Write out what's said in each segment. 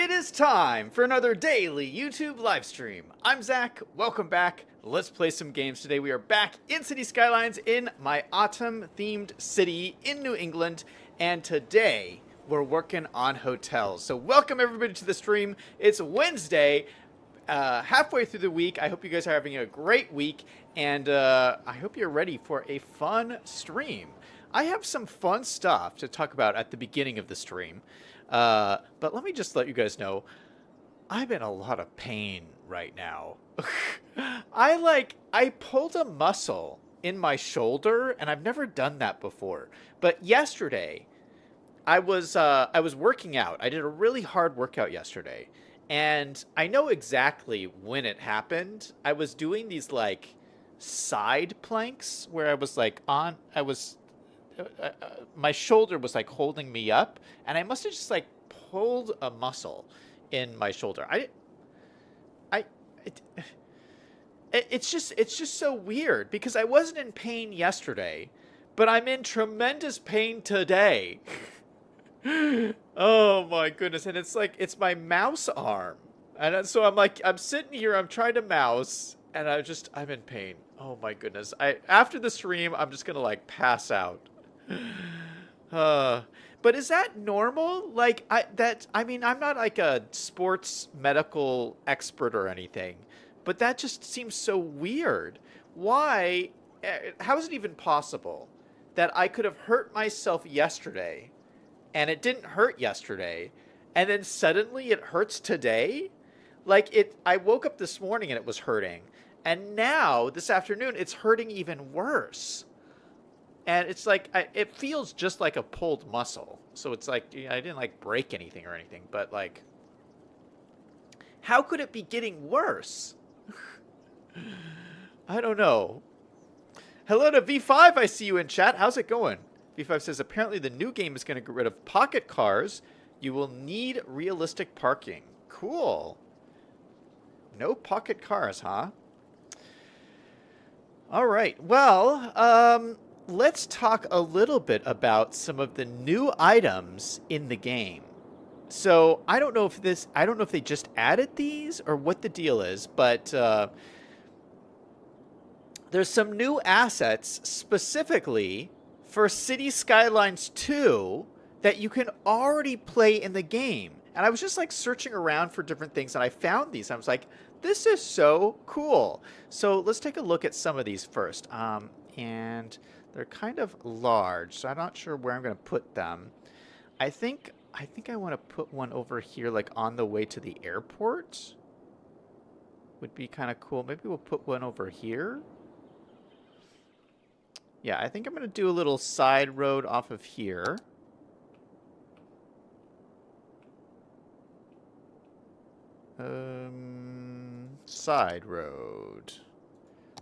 It is time for another daily YouTube live stream. I'm Zach. Welcome back. Let's play some games today. We are back in City Skylines in my autumn-themed city in New England, and today we're working on hotels. So welcome everybody to the stream. It's Wednesday, halfway through the week. I hope you guys are having a great week, and I hope you're ready for a fun stream. I have some fun stuff to talk about at the beginning of the stream. But let me just let you guys know, I'm in a lot of pain right now. I pulled a muscle in my shoulder, and I've never done that before. But yesterday, I was working out. I did a really hard workout yesterday, and I know exactly when it happened. I was doing these like side planks where my shoulder was like holding me up, and I must have just like pulled a muscle in my shoulder. It's just so weird because I wasn't in pain yesterday, but I'm in tremendous pain today. Oh my goodness. And it's my mouse arm. And so I'm sitting here, I'm trying to mouse, and I'm in pain. Oh my goodness. After the stream, I'm just gonna like pass out. But is that normal? I'm not like a sports medical expert or anything, but that just seems so weird. Why? How is it even possible that I could have hurt myself yesterday and it didn't hurt yesterday, and then suddenly it hurts today? I woke up this morning and it was hurting, and now this afternoon it's hurting even worse. And it's like, it feels just like a pulled muscle. So it's like, I didn't like break anything or anything, but like, how could it be getting worse? I don't know. Hello to V5, I see you in chat. How's it going? V5 says, apparently the new game is going to get rid of pocket cars. You will need realistic parking. Cool. No pocket cars, huh? All right. Well, let's talk a little bit about some of the new items in the game. So I don't know if they just added these or what the deal is, but there's some new assets specifically for City Skylines 2 that you can already play in the game. And I was just like searching around for different things, and I found these. I was like, this is so cool. So let's take a look at some of these first. And they're kind of large, so I'm not sure where I'm going to put them. I think I want to put one over here, like on the way to the airport. Would be kind of cool. Maybe we'll put one over here. Yeah, I think I'm going to do a little side road off of here. Side road.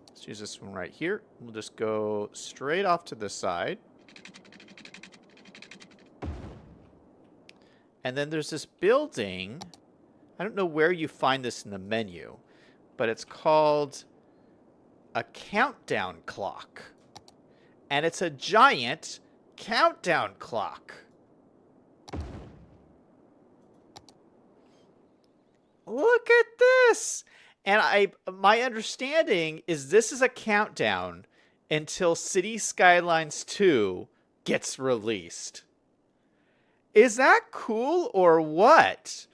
Let's use this one right here. We'll just go straight off to the side. And then there's this building. I don't know where you find this in the menu, but it's called a countdown clock. And it's a giant countdown clock. Look at this. And my understanding is this is a countdown until City Skylines 2 gets released. Is that cool or what?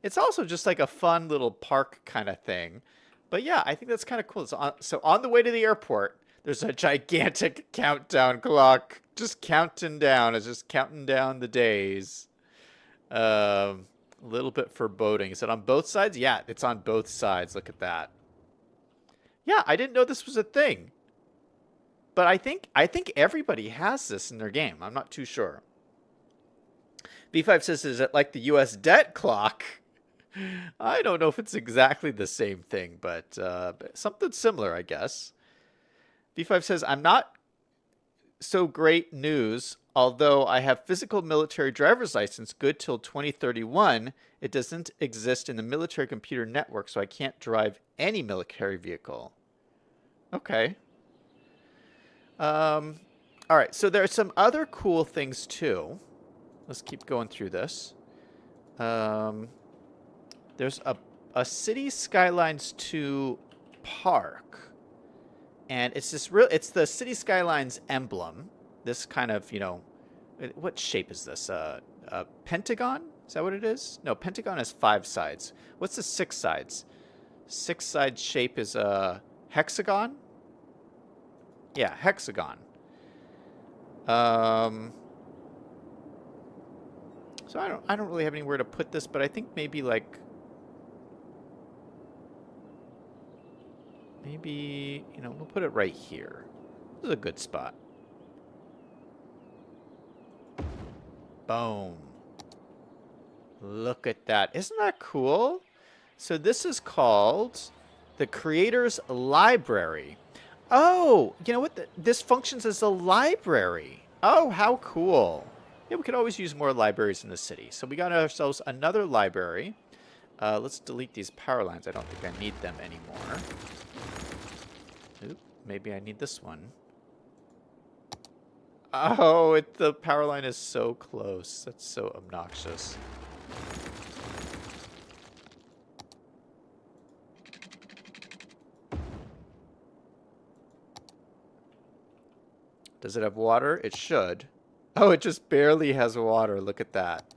It's also just like a fun little park kind of thing. But yeah, I think that's kind of cool. So on the way to the airport, there's a gigantic countdown clock just counting down. It's just counting down the days. A little bit foreboding. Is it on both sides? Yeah, it's on both sides. Look at that. Yeah, I didn't know this was a thing. But I think everybody has this in their game. I'm not too sure. B5 says, is it like the US debt clock? I don't know if it's exactly the same thing, but something similar, I guess. B5 says, I'm not so great news. Although I have physical military driver's license good till 2031, it doesn't exist in the military computer network, so I can't drive any military vehicle. Okay. All right, so there are some other cool things too. Let's keep going through this. there's a City Skylines 2 park. And it's it's the City Skylines emblem. This kind of, what shape is this? A pentagon? Is that what it is? No, pentagon has 5 sides. What's the 6 sides? 6-side shape is a hexagon? Yeah, hexagon. So I don't really have anywhere to put this, but I think maybe like we'll put it right here. This is a good spot. Boom. Look at that. Isn't that cool? So this is called the Creator's Library. Oh, you know what? This functions as a library. Oh, how cool. Yeah, we could always use more libraries in the city. So we got ourselves another library. Let's delete these power lines. I don't think I need them anymore. Oop, maybe I need this one. Oh, the power line is so close. That's so obnoxious. Does it have water? It should. Oh, it just barely has water. Look at that.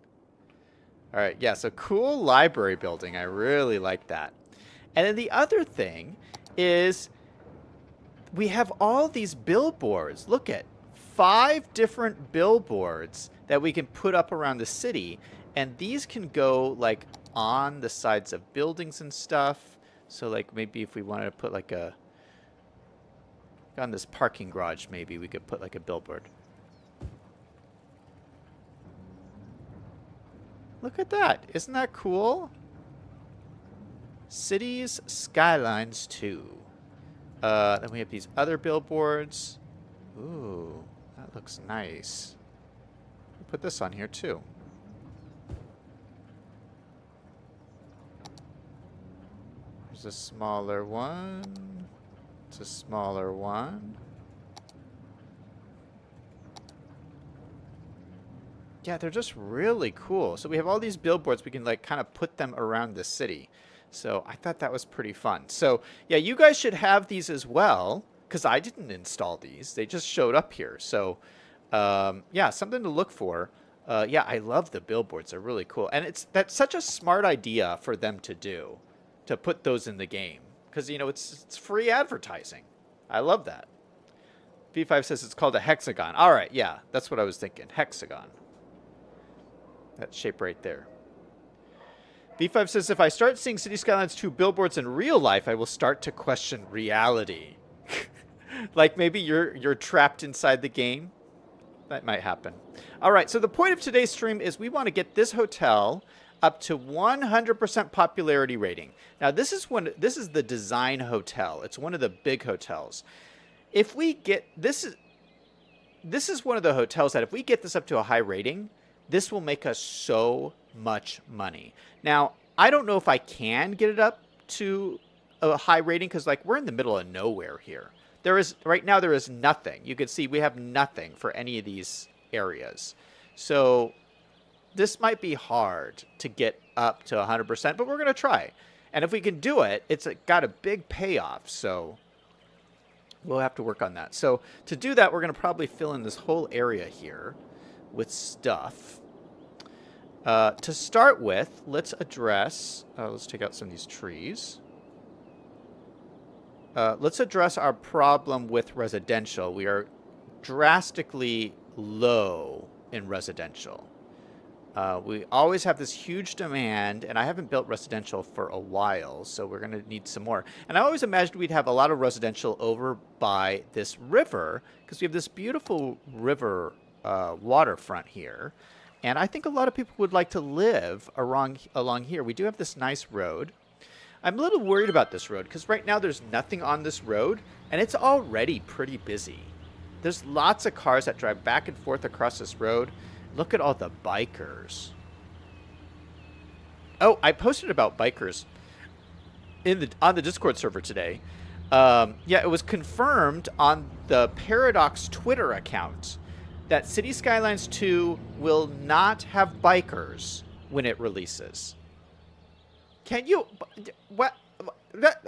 All right, yeah, so cool library building. I really like that. And then the other thing is we have all these billboards. Look at 5 different billboards that we can put up around the city. And these can go like on the sides of buildings and stuff. So like maybe if we wanted to put like on this parking garage, maybe we could put like a billboard. Look at that. Isn't that cool? Cities Skylines 2. Then we have these other billboards. Ooh, that looks nice. We'll put this on here too. There's a smaller one. It's a smaller one. Yeah, they're just really cool. So we have all these billboards. We can like kind of put them around the city. So I thought that was pretty fun. So yeah, you guys should have these as well, because I didn't install these. They just showed up here. So yeah, something to look for. Yeah, I love the billboards. They're really cool. And that's such a smart idea for them to do, to put those in the game. Because, it's free advertising. I love that. V5 says it's called a hexagon. All right, yeah, that's what I was thinking. Hexagon. That shape right there. V5 says, if I start seeing City Skylines 2 billboards in real life, I will start to question reality. Like maybe you're trapped inside the game. That might happen. All right, so the point of today's stream is we want to get this hotel up to 100% popularity rating. Now, this is the design hotel. It's one of the big hotels. If we get this is one of the hotels that if we get this up to a high rating, this will make us so much money. Now, I don't know if I can get it up to a high rating because like we're in the middle of nowhere here. Right now there is nothing. You can see we have nothing for any of these areas. So this might be hard to get up to 100%, but we're going to try. And if we can do it, it's got a big payoff. So we'll have to work on that. So to do that, we're going to probably fill in this whole area here with stuff. To start with, let's take out some of these trees. Let's address our problem with residential. We are drastically low in residential. We always have this huge demand, and I haven't built residential for a while, so we're going to need some more. And I always imagined we'd have a lot of residential over by this river, because we have this beautiful river waterfront here. And I think a lot of people would like to live along here. We do have this nice road. I'm a little worried about this road, because right now there's nothing on this road, and it's already pretty busy. There's lots of cars that drive back and forth across this road. Look at all the bikers. Oh, I posted about bikers on the Discord server today. Yeah, it was confirmed on the Paradox Twitter account that City Skylines 2 will not have bikers when it releases. Can you? What?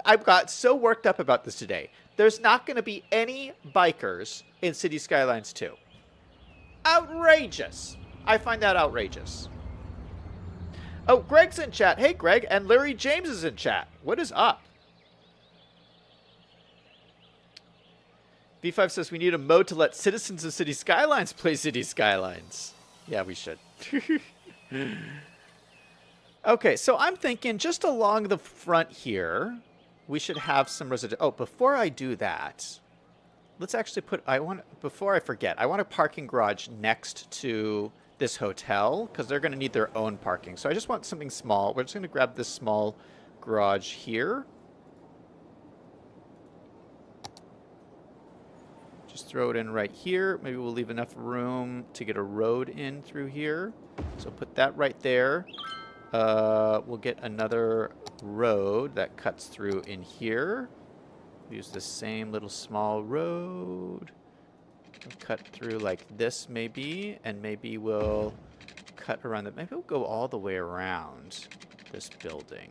I got so worked up about this today. There's not going to be any bikers in City Skylines 2. Outrageous. I find that outrageous. Oh, Greg's in chat. Hey, Greg. And Larry James is in chat. What is up? V5 says we need a mode to let citizens of City Skylines play City Skylines. Yeah, we should. Okay, so I'm thinking just along the front here, we should have some residential. Oh, before I do that, let's actually put, before I forget, I want a parking garage next to this hotel because they're going to need their own parking. So I just want something small. We're just going to grab this small garage here. Just throw it in right here. Maybe we'll leave enough room to get a road in through here. So put that right there. We'll get another road that cuts through in here. Use the same little small road. We'll cut through like this maybe, and maybe we'll cut around the, maybe we'll go all the way around this building.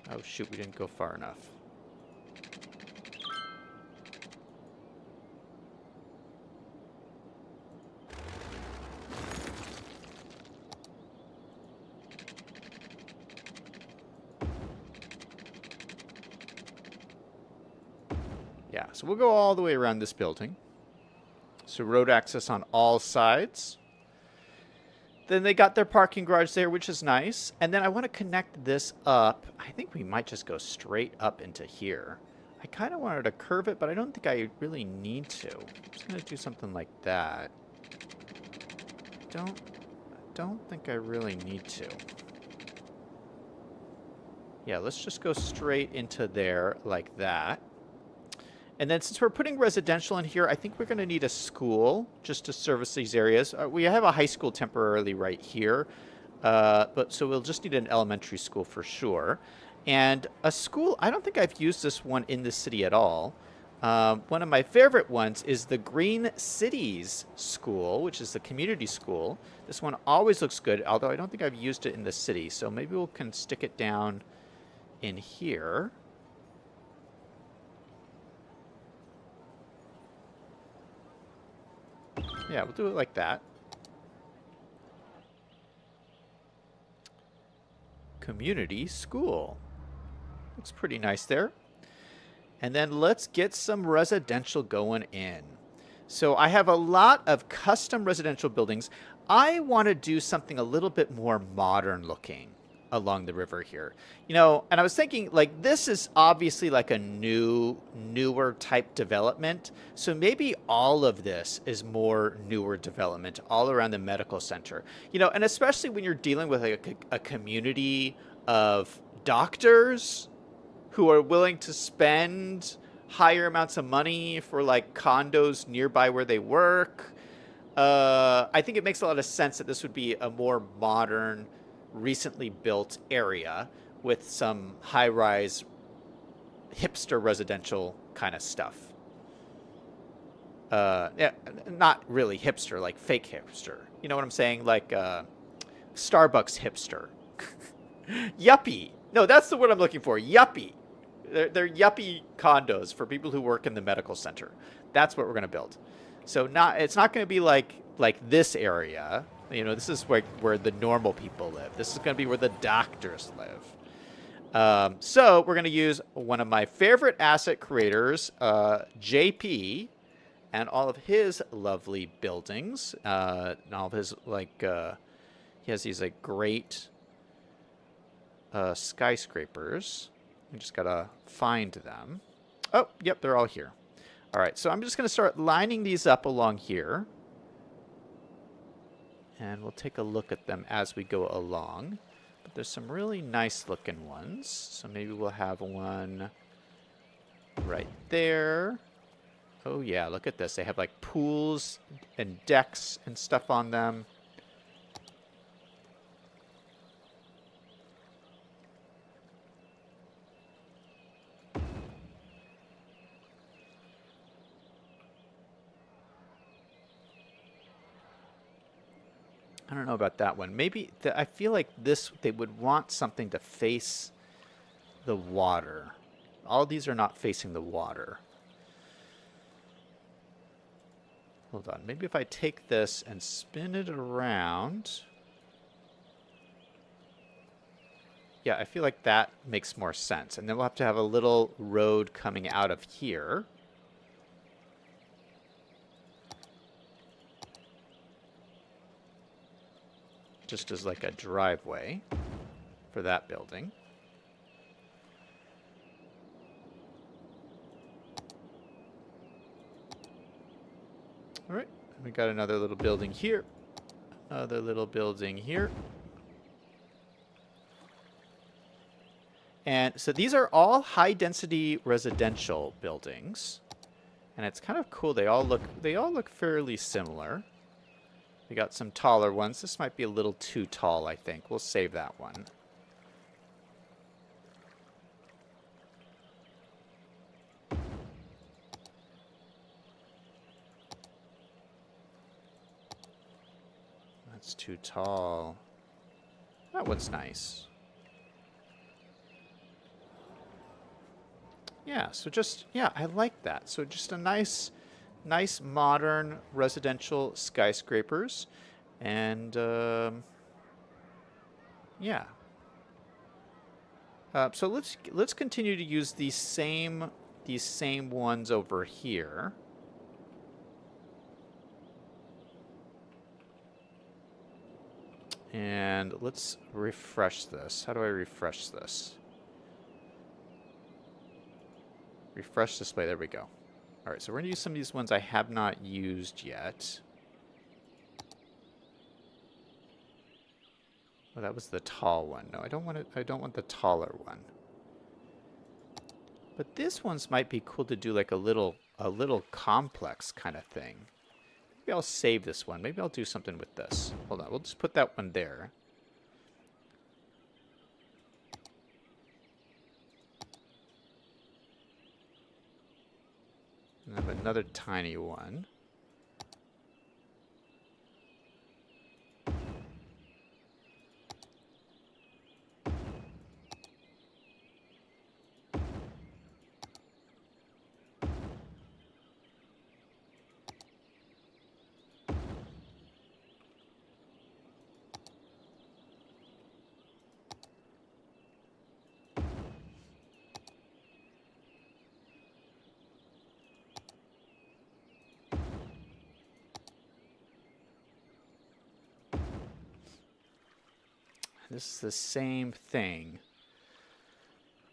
Oh shoot, we didn't go far enough. Yeah, so we'll go all the way around this building. So road access on all sides. Then they got their parking garage there, which is nice. And then I want to connect this up. I think we might just go straight up into here. I kind of wanted to curve it, but I don't think I really need to. I'm just going to do something like that. Don't think I really need to. Yeah, let's just go straight into there like that. And then since we're putting residential in here, I think we're going to need a school just to service these areas. We have a high school temporarily right here. So we'll just need an elementary school for sure. And a school, I don't think I've used this one in the city at all. One of my favorite ones is the Green Cities School, which is the community school. This one always looks good, although I don't think I've used it in the city. So maybe we can stick it down in here. Yeah, we'll do it like that. Community school. Looks pretty nice there. And then let's get some residential going in. So I have a lot of custom residential buildings. I want to do something a little bit more modern looking along the river here. You know, and I was thinking, like, this is obviously like a newer type development. So maybe all of this is more newer development all around the medical center. You know, and especially when you're dealing with a community of doctors who are willing to spend higher amounts of money for like condos nearby where they work. I think it makes a lot of sense that this would be a more modern, recently built area with some high-rise hipster residential kind of stuff. Yeah, not really hipster, like fake hipster. You know what I'm saying? Like Starbucks hipster. Yuppie. No, that's the word I'm looking for. Yuppie. They're yuppie condos for people who work in the medical center. That's what we're going to build. So it's not going to be like this area. You know, this is where the normal people live. This is going to be where the doctors live. So we're going to use one of my favorite asset creators, JP, and all of his lovely buildings. And all of his, like, he has these, like, great skyscrapers. We just got to find them. Oh, yep, they're all here. All right, so I'm just going to start lining these up along here. And we'll take a look at them as we go along. But there's some really nice looking ones. So maybe we'll have one right there. Oh yeah, look at this. They have like pools and decks and stuff on them. I don't know about that one. Maybe I feel like this they would want something to face the water. All these are not facing the water. Hold on. Maybe if I take this and spin it around. Yeah, I feel like that makes more sense. And then we'll have to have a little road coming out of here. Just as like a driveway for that building. All right, we got another little building here. Another little building here. And so these are all high-density residential buildings, and it's kind of cool. They all look fairly similar. We got some taller ones. This might be a little too tall, I think. We'll save that one. That's too tall. That one's nice. Yeah, so just, yeah, I like that. So just a nice modern residential skyscrapers. And, yeah. So let's continue to use these same ones over here. And let's refresh this. How do I refresh this? Refresh display. There we go. All right, so we're going to use some of these ones I have not used yet. Oh, that was the tall one. No, I don't want it. I don't want the taller one. But this ones might be cool to do like a little complex kind of thing. Maybe I'll save this one. Maybe I'll do something with this. Hold on. We'll just put that one there. And I have another tiny one. This is the same thing.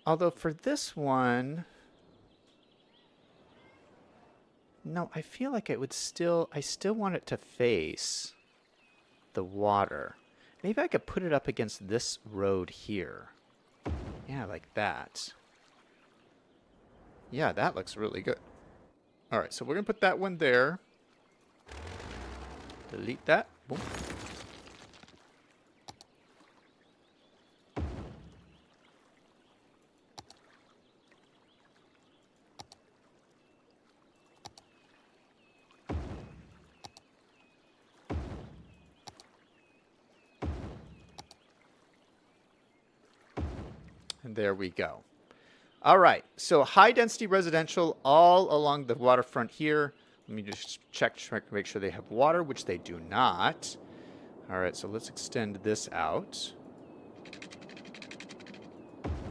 Although for this one, no, I feel like I still want it to face the water. Maybe I could put it up against this road here. Yeah, like that. Yeah, that looks really good. All right, so we're going to put that one there. Delete that. Boom. And there we go. All right, so high density residential all along the waterfront here. Let me just check to make sure they have water, which they do not. All right, so let's extend this out.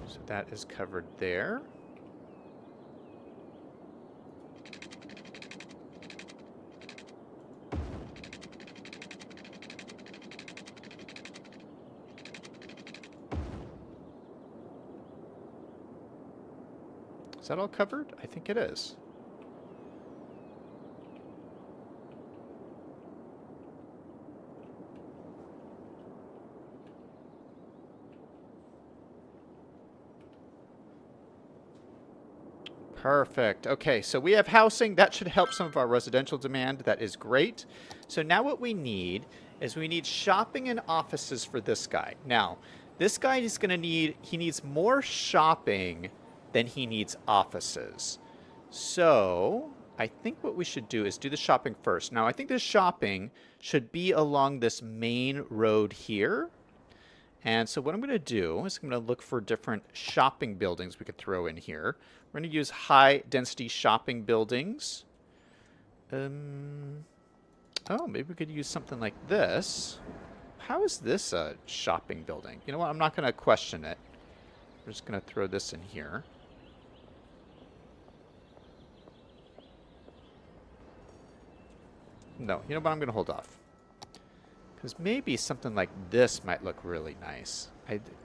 So that is covered there. Is that all covered? I think it is. Perfect. Okay, so we have housing. That should help some of our residential demand. That is great. So now what we need is we need shopping and offices for this guy. Now, this guy is going to he needs more shopping than he needs offices. So I think what we should do is do the shopping first. Now, I think the shopping should be along this main road here. And so what I'm going to do is I'm going to look for different shopping buildings we could throw in here. We're going to use high density shopping buildings. Oh, maybe we could use something like this. How is this a shopping building? You know what? I'm not going to question it. We're just going to throw this in here. No, you know what? I'm going to hold off. Because maybe something like this might look really nice.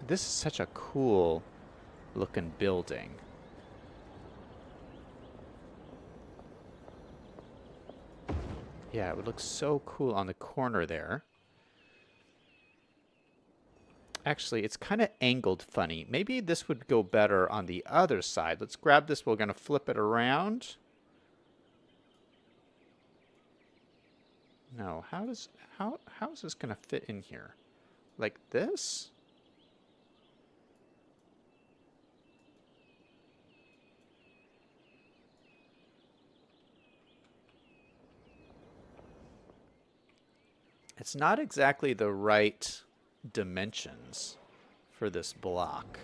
This is such a cool looking building. Yeah, it would look so cool on the corner there. Actually, it's kind of angled funny. Maybe this would go better on the other side. Let's grab this. We're going to flip it around. No, how is this going to fit in here? Like this? It's not exactly the right dimensions for this block.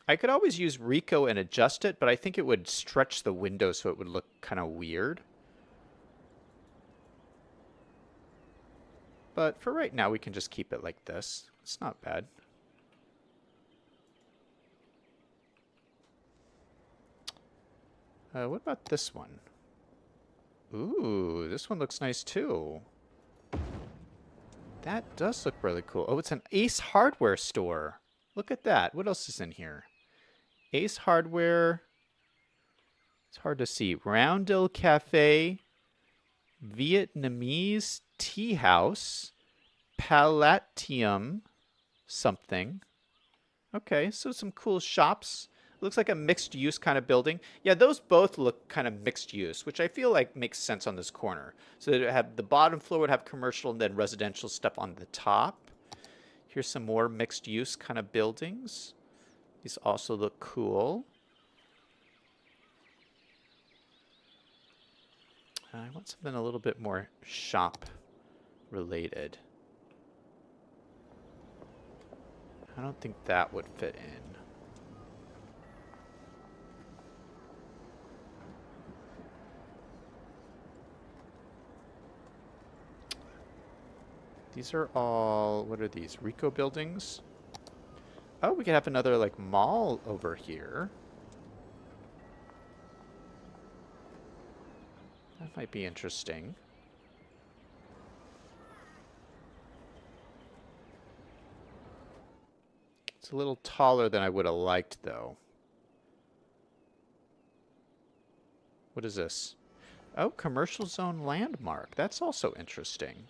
I could always use Rico and adjust it, but I think it would stretch the window so it would look kind of weird. But for right now, we can just keep it like this. It's not bad. What about this one? Ooh, this one looks nice too. That does look really cool. Oh, it's an Ace Hardware store. Look at that. What else is in here? Ace Hardware. It's hard to see. Roundel Cafe. Vietnamese Tea House. Palatium something. Okay, so some cool shops. Looks like a mixed-use kind of building. Yeah, those both look kind of mixed-use, which I feel like makes sense on this corner. So that it have the bottom floor would have commercial and then residential stuff on the top. Here's some more mixed-use kind of buildings. These also look cool. I want something a little bit more shop-related. I don't think that would fit in. These are all, what are these? Rico buildings? Oh, we could have another like mall over here. That might be interesting. It's a little taller than I would have liked, though. What is this? Oh, commercial zone landmark. That's also interesting.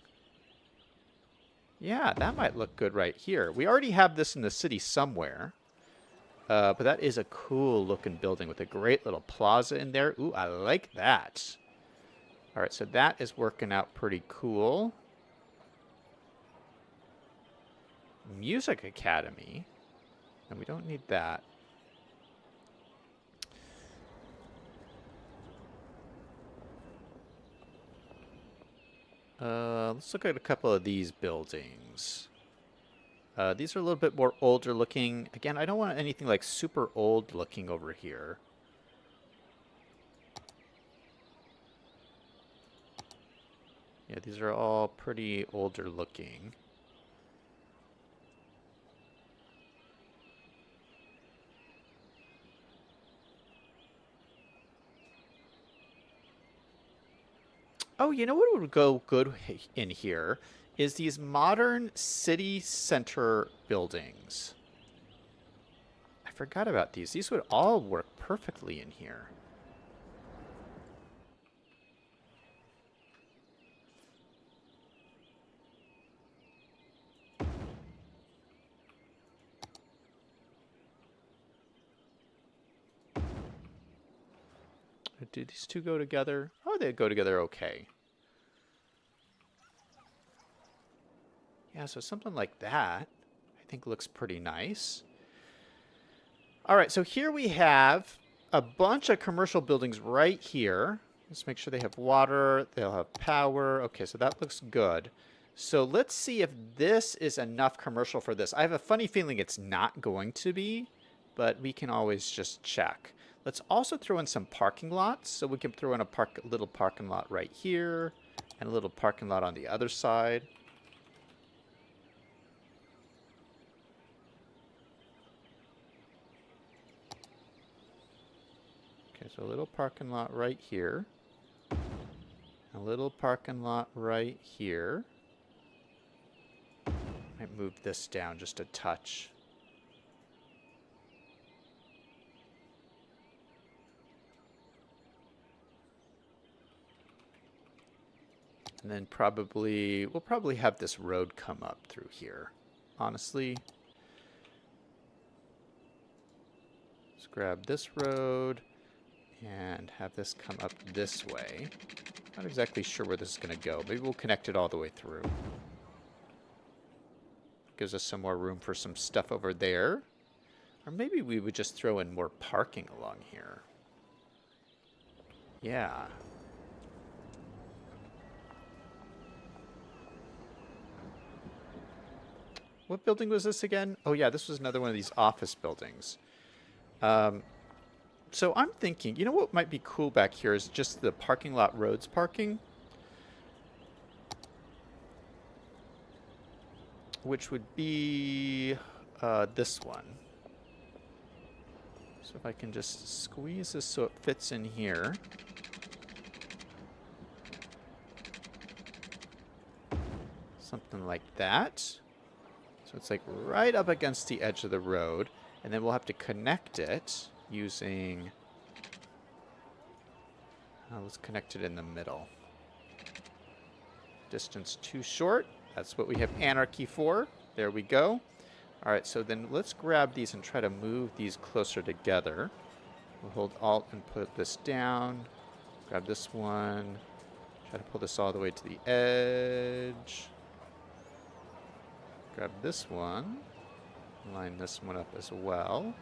Yeah, that might look good right here. We already have this in the city somewhere. But that is a cool looking building with a great little plaza in there. Ooh, I like that. All right, so that is working out pretty cool. Music Academy. And we don't need that. Let's look at a couple of these buildings. These are a little bit more older looking. Again, I don't want anything like super old looking over here. Yeah, these are all pretty older looking. Oh, you know what would go good in here is these modern city center buildings. I forgot about these. These would all work perfectly in here. Do these two go together? Oh, they go together okay. Yeah, so something like that I think looks pretty nice. All right, so here we have a bunch of commercial buildings right here. Let's make sure they have water, they'll have power. Okay, so that looks good. So let's see if this is enough commercial for this. I have a funny feeling it's not going to be, but we can always just check. Let's also throw in some parking lots. So we can throw in a little parking lot right here and a little parking lot on the other side. Okay, so a little parking lot right here. A little parking lot right here. Might move this down just a touch. And then we'll probably have this road come up through here. Honestly. Let's grab this road and have this come up this way. Not exactly sure where this is going to go. Maybe we'll connect it all the way through. Gives us some more room for some stuff over there. Or maybe we would just throw in more parking along here. Yeah. What building was this again? Oh yeah, this was another one of these office buildings. So I'm thinking, you know what might be cool back here is just the parking lot roads parking. Which would be this one. So if I can just squeeze this so it fits in here. Something like that. So it's like right up against the edge of the road. And then we'll have to connect it using... let's connect it in the middle. Distance too short. That's what we have anarchy for. There we go. All right, so then let's grab these and try to move these closer together. We'll hold Alt and put this down. Grab this one. Try to pull this all the way to the edge. Grab this one. Line this one up as well.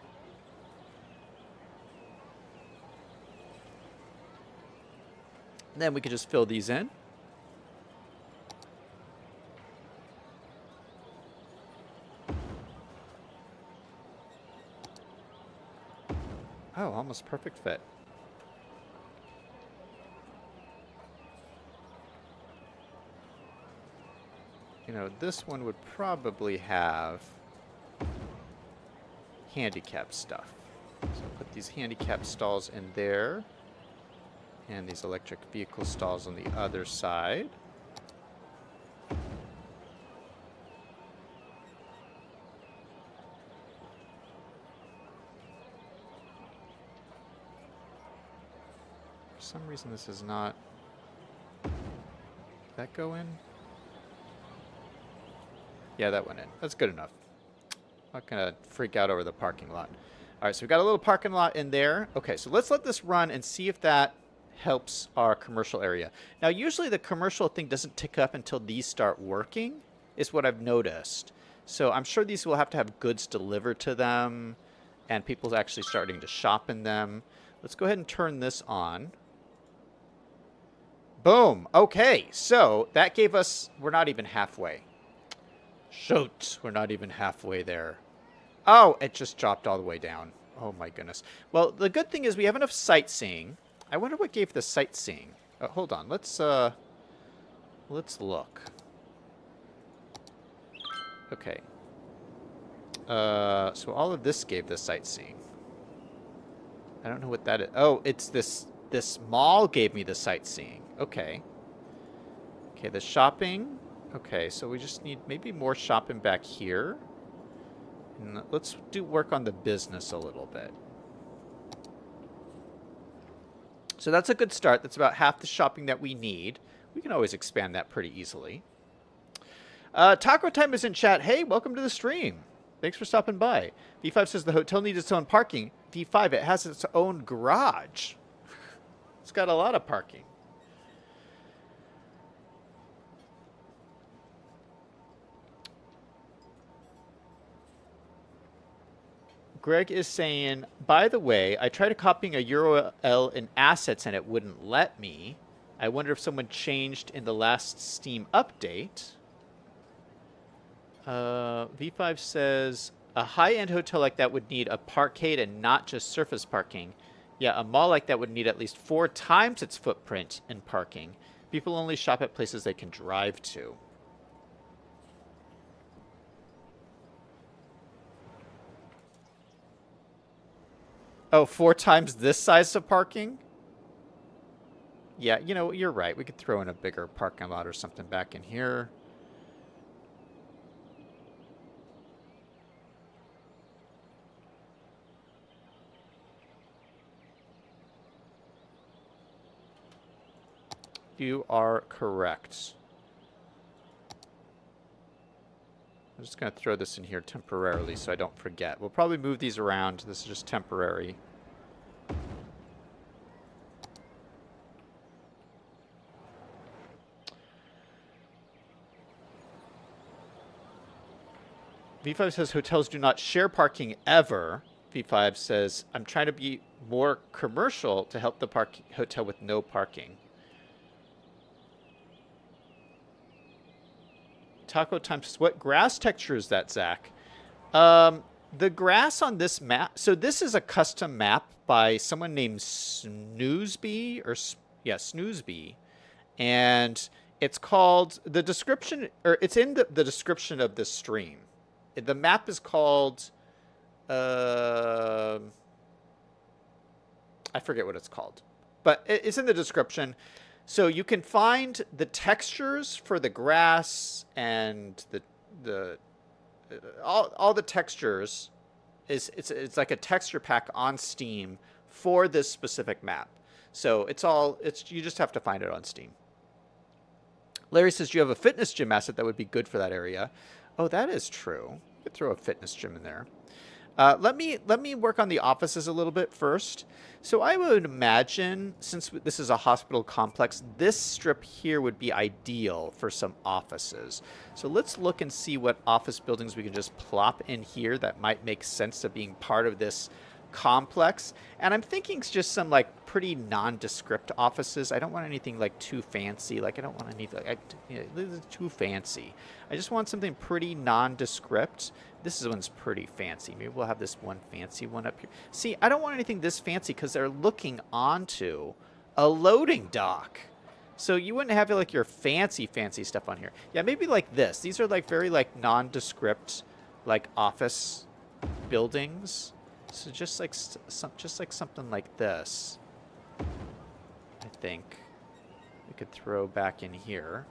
And then we can just fill these in. Oh, almost perfect fit. You know, this one would probably have handicap stuff. So put these handicap stalls in there. And these electric vehicle stalls on the other side. For some reason this is not... Did that go in? Yeah, that went in. That's good enough. Not gonna freak out over the parking lot. All right, so we've got a little parking lot in there. Okay, so let's let this run and see if that helps our commercial area. Now, usually the commercial thing doesn't tick up until these start working, is what I've noticed. So I'm sure these will have to have goods delivered to them and people actually starting to shop in them. Let's go ahead and turn this on. Boom. Okay, so that gave us, we're not even halfway. Shoot, we're not even halfway there. Oh, it just dropped all the way down. Oh my goodness. Well, the good thing is we have enough sightseeing. I wonder what gave the sightseeing. Hold on, let's look. Okay. So all of this gave the sightseeing. I don't know what that is. Oh, it's this mall gave me the sightseeing. Okay. Okay, the shopping. Okay, so we just need maybe more shopping back here. And let's work on the business a little bit. So that's a good start. That's about half the shopping that we need. We can always expand that pretty easily. Taco Time is in chat. Hey, welcome to the stream. Thanks for stopping by. V5 says the hotel needs its own parking. V5, it has its own garage. It's got a lot of parking. Greg is saying, by the way, I tried copying a URL in assets and it wouldn't let me. I wonder if someone changed in the last Steam update. V5 says, a high-end hotel like that would need a parkade and not just surface parking. Yeah, a mall like that would need at least 4 times its footprint in parking. People only shop at places they can drive to. Oh, 4 times this size of parking? Yeah, you know, you're right. We could throw in a bigger parking lot or something back in here. You are correct. I'm just going to throw this in here temporarily so I don't forget. We'll probably move these around. This is just temporary. V5 says hotels do not share parking ever. V5 says, I'm trying to be more commercial to help the hotel with no parking. Taco Time says, what grass texture is that, Zach? The grass on this map, so this is a custom map by someone named Snoozby, Snoozby. And it's called, the description, or it's in the description of this stream. The map is called, I forget what it's called, but it's in the description. So you can find the textures for the grass and all the textures. It's like a texture pack on Steam for this specific map. So you just have to find it on Steam. Larry says you have a fitness gym asset that would be good for that area. Oh, that is true. You could throw a fitness gym in there. Let me work on the offices a little bit first. So I would imagine, since this is a hospital complex, this strip here would be ideal for some offices. So let's look and see what office buildings we can just plop in here that might make sense of being part of this complex. And I'm thinking it's just some like pretty nondescript offices. I don't want anything like too fancy. Like I don't want anything this is too fancy. I just want something pretty nondescript. This one's pretty fancy. Maybe we'll have this one fancy one up here. See, I don't want anything this fancy because they're looking onto a loading dock. So you wouldn't have like your fancy stuff on here. Yeah, maybe like this. These are like very like nondescript like office buildings. So just like something like this, I think we could throw back in here.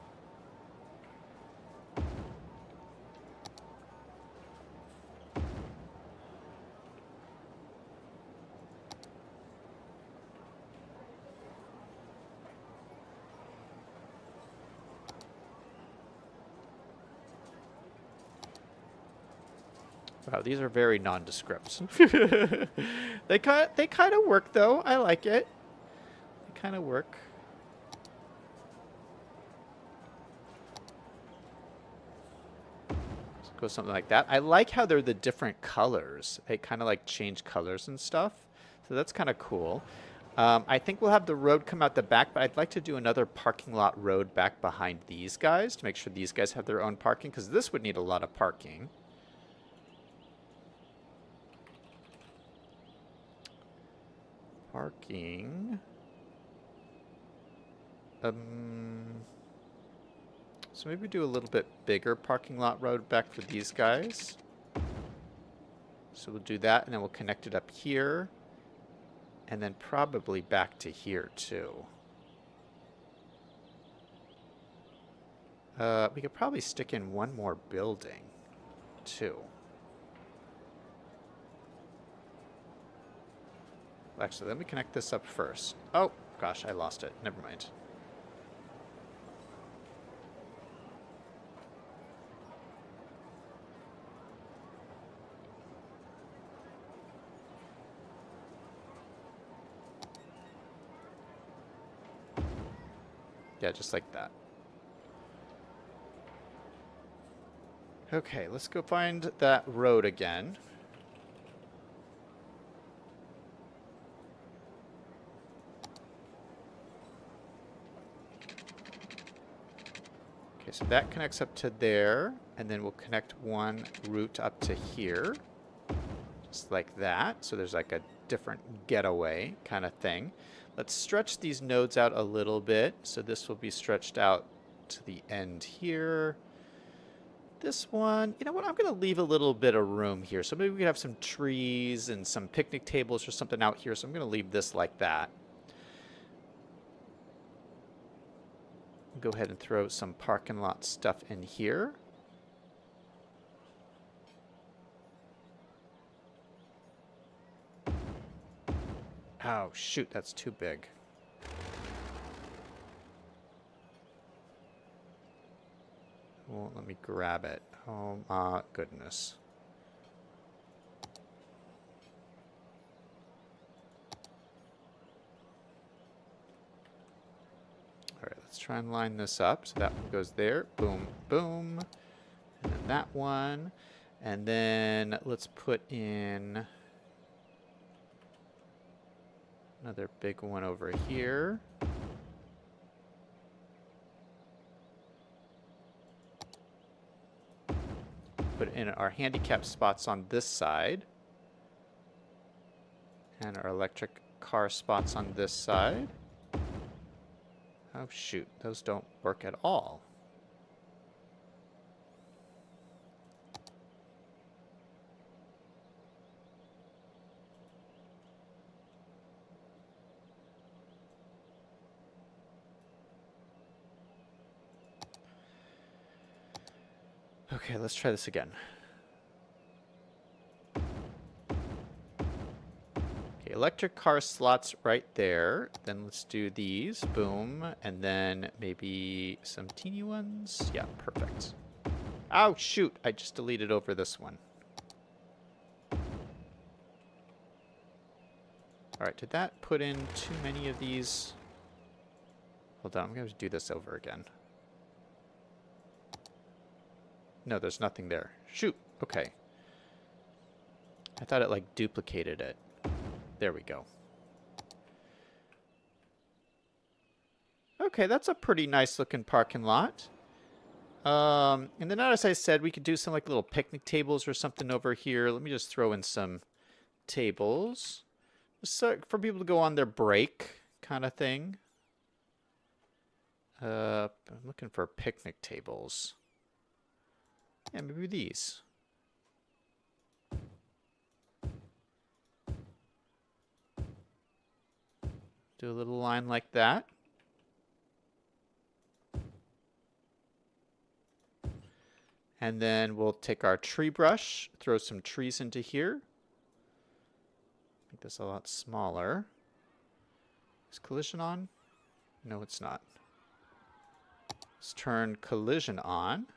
Wow, these are very nondescript. They kind of work though. I like it. They kind of work. Let's go something like that. I like how they're the different colors. They kind of like change colors and stuff. So that's kind of cool. I think we'll have the road come out the back, but I'd like to do another parking lot road back behind these guys to make sure these guys have their own parking, because this would need a lot of parking. Parking. So maybe do a little bit bigger parking lot road back for these guys. So we'll do that, and then we'll connect it up here. And then probably back to here, too. We could probably stick in one more building, too. Actually, let me connect this up first. Oh, gosh, I lost it. Never mind. Yeah, just like that. Okay, let's go find that road again. Okay, so that connects up to there, and then we'll connect one route up to here. Just like that. So there's like a different getaway kind of thing. Let's stretch these nodes out a little bit. So this will be stretched out to the end here. This one, you know what, I'm going to leave a little bit of room here. So maybe we could have some trees and some picnic tables or something out here. So I'm going to leave this like that. Go ahead and throw some parking lot stuff in here. Oh, shoot, that's too big. Won't let me grab it. Oh my goodness. All right, let's try and line this up. So that one goes there. Boom, boom. And then that one. And then let's put in another big one over here. Put in our handicap spots on this side. And our electric car spots on this side. Oh shoot, those don't work at all. Okay, let's try this again. Okay, electric car slots right there. Then let's do these. Boom. And then maybe some teeny ones. Yeah, perfect. Oh, shoot. I just deleted over this one. All right, did that put in too many of these? Hold on, I'm going to do this over again. No, there's nothing there. Shoot. Okay. I thought it like duplicated it. There we go. Okay, that's a pretty nice looking parking lot. And then as I said, we could do some like little picnic tables or something over here. Let me just throw in some tables. Just so for people to go on their break kind of thing. I'm looking for picnic tables. Yeah, maybe these. Do a little line like that. And then we'll take our tree brush, throw some trees into here. Make this a lot smaller. Is collision on? No, it's not. Let's turn collision on.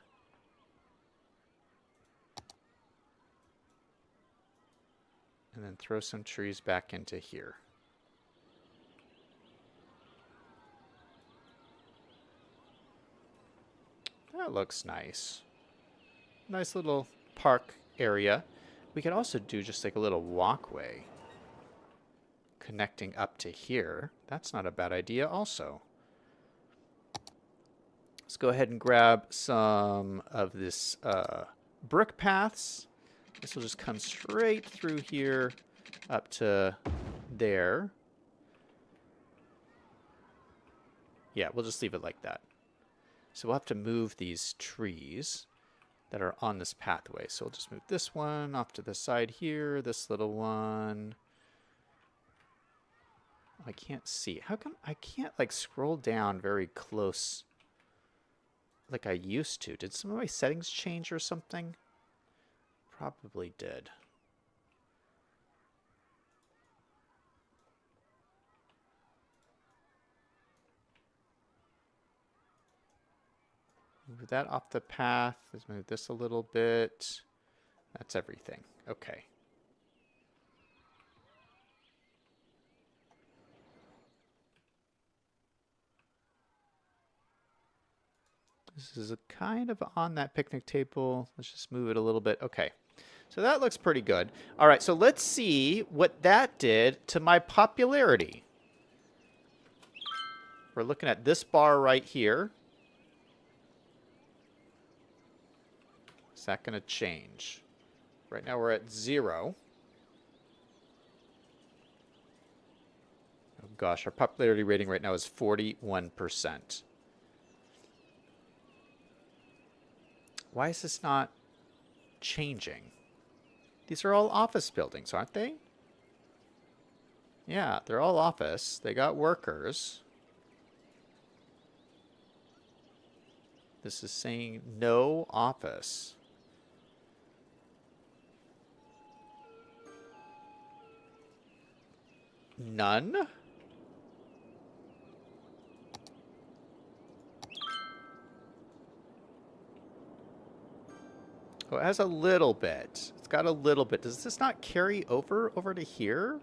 And then throw some trees back into here. That looks nice. Nice little park area. We could also do just like a little walkway connecting up to here. That's not a bad idea also. Let's go ahead and grab some of this brick paths. This will just come straight through here up to there. Yeah, we'll just leave it like that. So we'll have to move these trees that are on this pathway. So we'll just move this one off to the side here, this little one. I can't see. How come I can't like scroll down very close like I used to? Did some of my settings change or something? Probably did. Move that off the path. Let's move this a little bit. That's everything. Okay. This is a kind of on that picnic table. Let's just move it a little bit. Okay. So that looks pretty good. All right, so let's see what that did to my popularity. We're looking at this bar right here. Is that going to change? Right now we're at 0. Oh gosh, our popularity rating right now is 41%. Why is this not changing? These are all office buildings, aren't they? Yeah, they're all office. They got workers. This is saying no office. None? Oh, it has a little bit. It's got a little bit. Does this not carry over to here?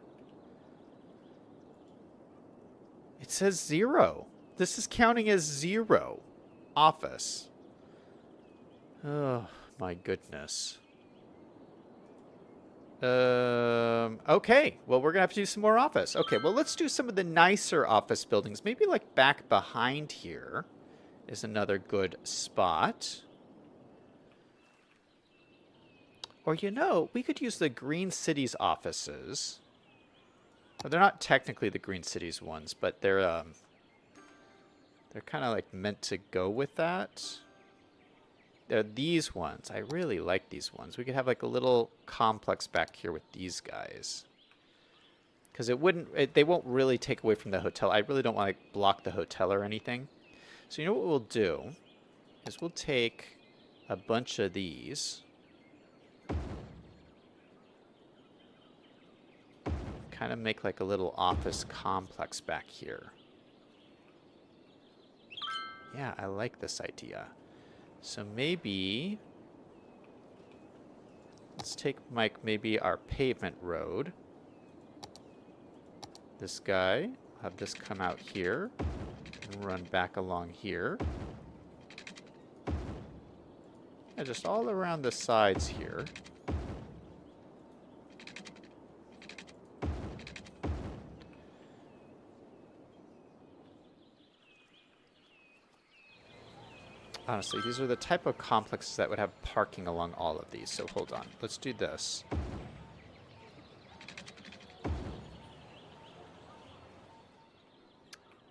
It says 0. This is counting as 0. Office. Oh, my goodness. Okay. Well, we're going to have to do some more office. Okay, well, let's do some of the nicer office buildings. Maybe like back behind here is another good spot. Or, you know, we could use the Green Cities offices. Well, they're not technically the Green Cities ones, but they're kind of like meant to go with that. They're these ones. I really like these ones. We could have like a little complex back here with these guys. Because they won't really take away from the hotel. I really don't want to block the hotel or anything. So you know what we'll do is we'll take a bunch of these. Kind of make like a little office complex back here. Yeah, I like this idea. So maybe let's take maybe our pavement road. This guy, have this come out here and run back along here. Yeah, just all around the sides here. Honestly, these are the type of complexes that would have parking along all of these. So hold on. Let's do this.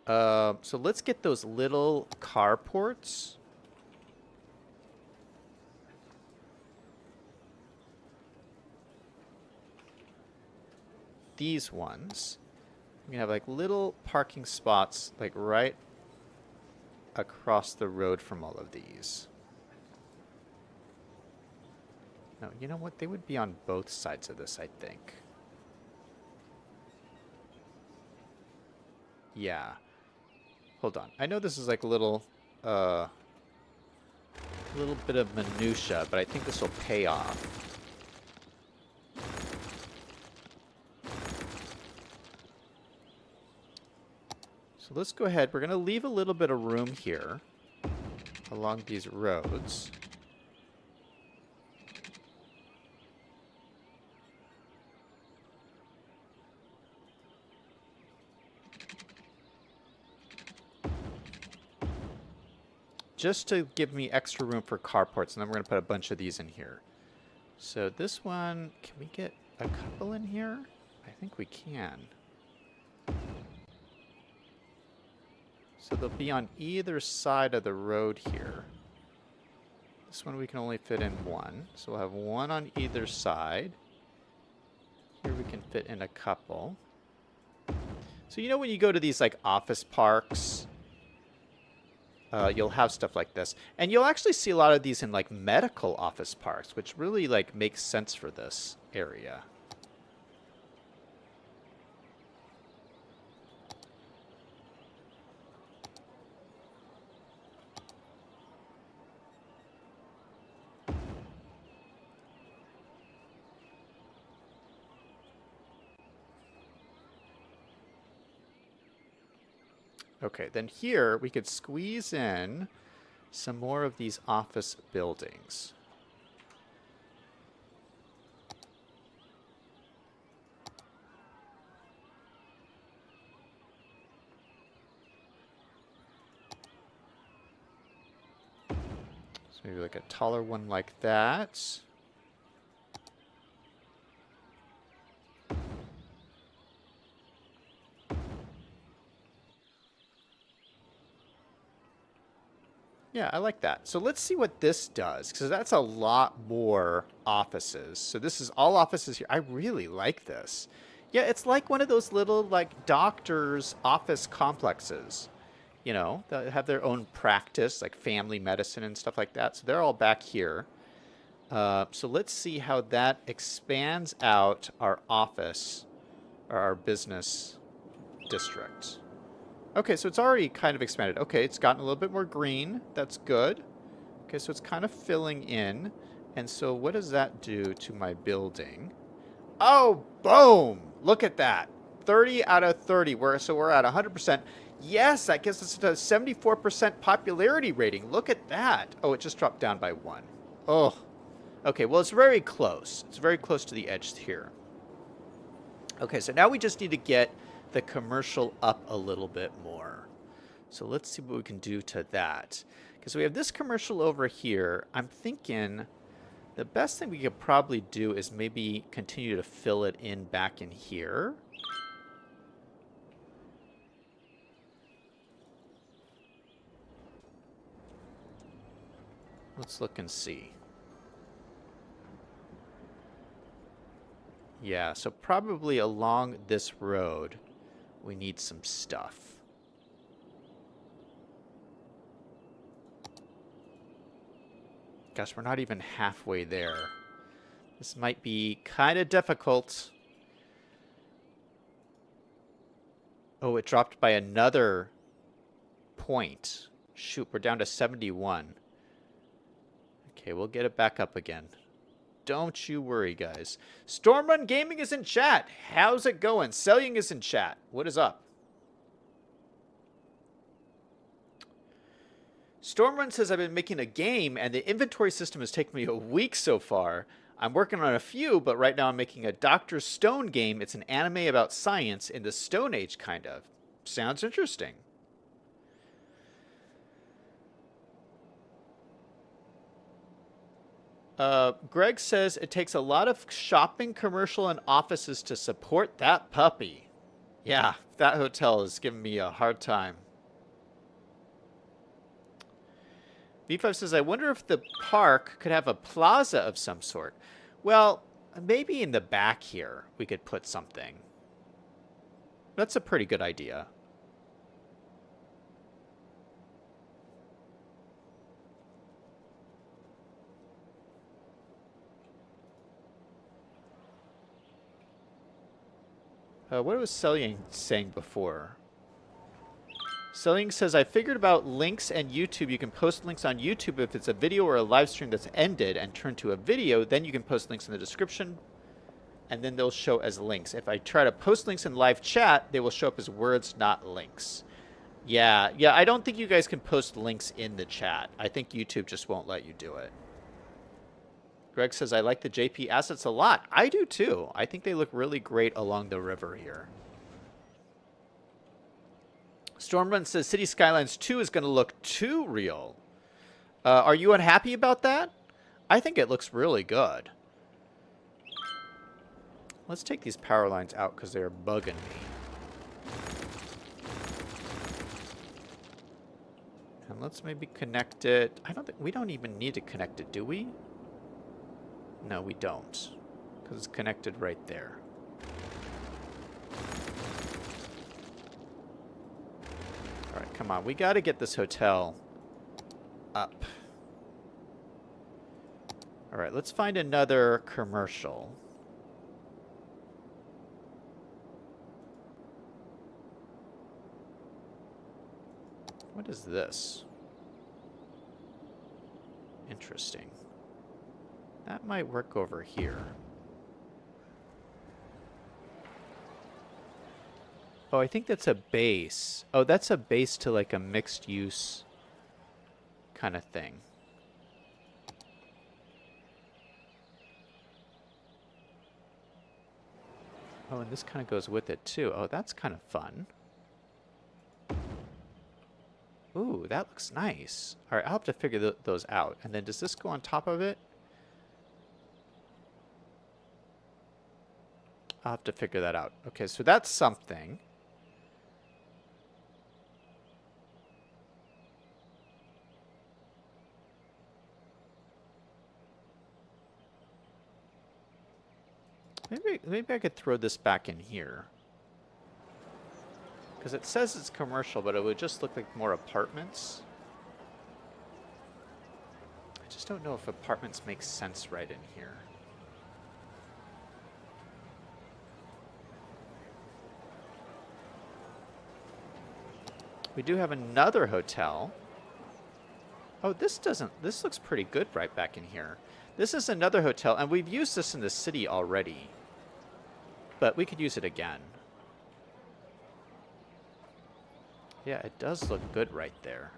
So let's get those little carports. These ones. We can have like little parking spots like right across the road from all of these. No, you know what? They would be on both sides of this, I think. Yeah. Hold on. I know this is like a little bit of minutia, but I think this will pay off. So let's go ahead. We're going to leave a little bit of room here along these roads. Just to give me extra room for carports, and then we're going to put a bunch of these in here. So this one, can we get a couple in here? I think we can. So they'll be on either side of the road here. This one we can only fit in one. So we'll have one on either side. Here we can fit in a couple. So you know when you go to these like office parks, you'll have stuff like this. And you'll actually see a lot of these in like medical office parks, which really like makes sense for this area. Okay, then here we could squeeze in some more of these office buildings. So maybe like a taller one like that. Yeah, I like that. So let's see what this does, because that's a lot more offices. So this is all offices here. I really like this. Yeah, it's like one of those little like doctors' office complexes. You know, that have their own practice, like family medicine and stuff like that. So they're all back here. So let's see how that expands out our office or our business district. Okay, so it's already kind of expanded. Okay, it's gotten a little bit more green. That's good. Okay, so it's kind of filling in. And so what does that do to my building? Oh, boom! Look at that. 30 out of 30. So we're at 100%. Yes, that gives us a 74% popularity rating. Look at that. Oh, it just dropped down by 1. Oh. Okay, well, it's very close. It's very close to the edge here. Okay, so now we just need to get the commercial up a little bit more. So let's see what we can do to that. Because we have this commercial over here. I'm thinking the best thing we could probably do is maybe continue to fill it in back in here. Let's look and see. Yeah, so probably along this road, we need some stuff. Gosh, we're not even halfway there. This might be kind of difficult. Oh, it dropped by another point. Shoot, we're down to 71. Okay, we'll get it back up again. Don't you worry, guys. Stormrun Gaming is in chat. How's it going? Selling is in chat. What is up? Stormrun says, I've been making a game, and the inventory system has taken me a week so far. I'm working on a few, but right now I'm making a Dr. Stone game. It's an anime about science in the Stone Age, kind of. Sounds interesting. Greg says it takes a lot of shopping, commercial, and offices to support that puppy. Yeah, that hotel is giving me a hard time. V5 says, I wonder if the park could have a plaza of some sort. Well, maybe in the back here we could put something. That's a pretty good idea. What was Selling saying before? Selling says, I figured about links and YouTube. You can post links on YouTube if it's a video or a live stream that's ended and turned to a video. Then you can post links in the description, and then they'll show as links. If I try to post links in live chat, they will show up as words, not links. Yeah, I don't think you guys can post links in the chat. I think YouTube just won't let you do it. Greg says, I like the JP assets a lot. I do too. I think they look really great along the river here. Stormrun says City Skylines 2 is going to look too real. Are you unhappy about that? I think it looks really good. Let's take these power lines out because they're bugging me. And let's maybe connect it. I don't think we don't even need to connect it, do we? No, we don't. Because it's connected right there. All right, come on. We got to get this hotel up. All right, let's find another commercial. What is this? Interesting. That might work over here. Oh, I think that's a base. Oh, that's a base to like a mixed use kind of thing. Oh, and this kind of goes with it too. Oh, that's kind of fun. Ooh, that looks nice. All right, I'll have to figure those out. And then does this go on top of it? I'll have to figure that out. Okay, so that's something. Maybe I could throw this back in here. Because it says it's commercial, but it would just look like more apartments. I just don't know if apartments make sense right in here. We do have another hotel. Oh, this looks pretty good right back in here. This is another hotel, and we've used this in the city already. But we could use it again. Yeah, it does look good right there.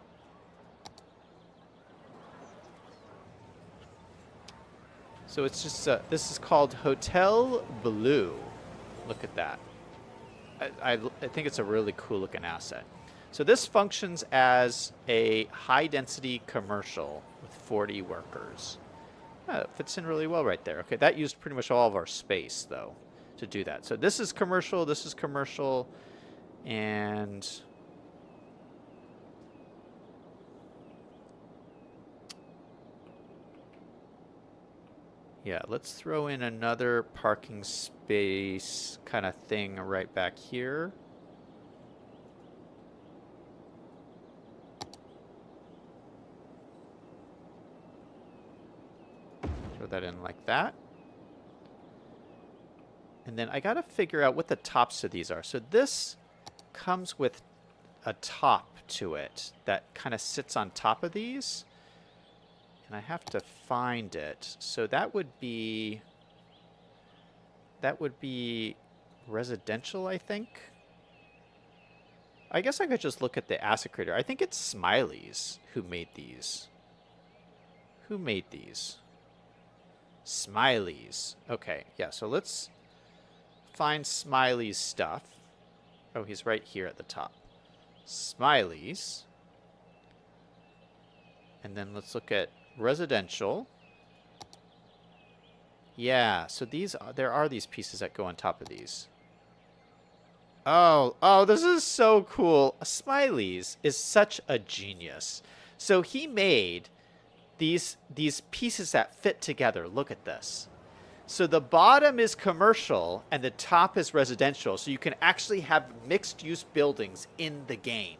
So it's just, this is called Hotel Blue. Look at that. I think it's a really cool looking asset. So this functions as a high-density commercial with 40 workers. It fits in really well right there. Okay, that used pretty much all of our space, though, to do that. So this is commercial, and... yeah, let's throw in another parking space kind of thing right back here. Throw that in like that. And then I got to figure out what the tops of these are. So this comes with a top to it that kind of sits on top of these. And I have to find it. So that would be residential, I think. I guess I could just look at the asset creator. I think it's Smiley's who made these. Who made these? Smiley's. Okay, yeah, so let's find Smiley's stuff. Oh, he's right here at the top. Smiley's. And then let's look at residential. Yeah, so there are these pieces that go on top of these. Oh, this is so cool. Smiley's is such a genius. So he made these pieces that fit together. Look at this. So the bottom is commercial and the top is residential. So you can actually have mixed-use buildings in the game.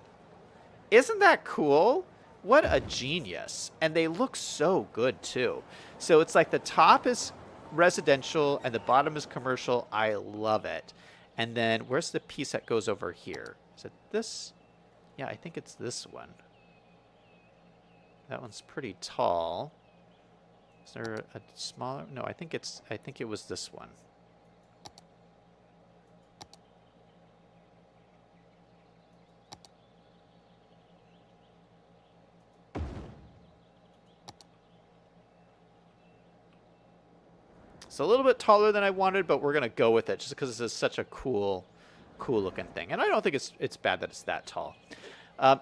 Isn't that cool? What a genius. And they look so good, too. So it's like the top is residential and the bottom is commercial. I love it. And then where's the piece that goes over here? Is it this? Yeah, I think it's this one. That one's pretty tall. Is there a smaller? No, I think it was this one. It's a little bit taller than I wanted, but we're gonna go with it just because this is such a cool looking thing. And I don't think it's bad that it's that tall.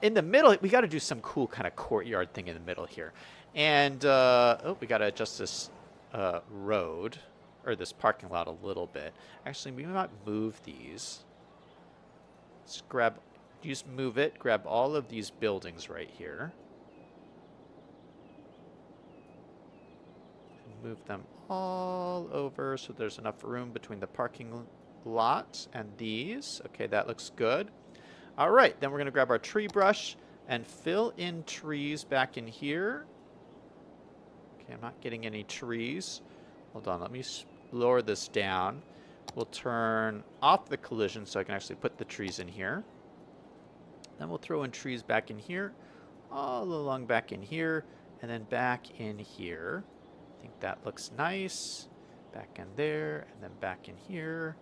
In the middle, we got to do some cool kind of courtyard thing in the middle here. And we got to adjust this road or this parking lot a little bit. Actually, we might move these. Let's move it. Grab all of these buildings right here. Move them all over so there's enough room between the parking lot and these. Okay, that looks good. All right, then we're going to grab our tree brush and fill in trees back in here. Okay, I'm not getting any trees. Hold on, let me lower this down. We'll turn off the collision so I can actually put the trees in here. Then we'll throw in trees back in here, all along back in here, and then back in here. I think that looks nice. Back in there, and then back in here.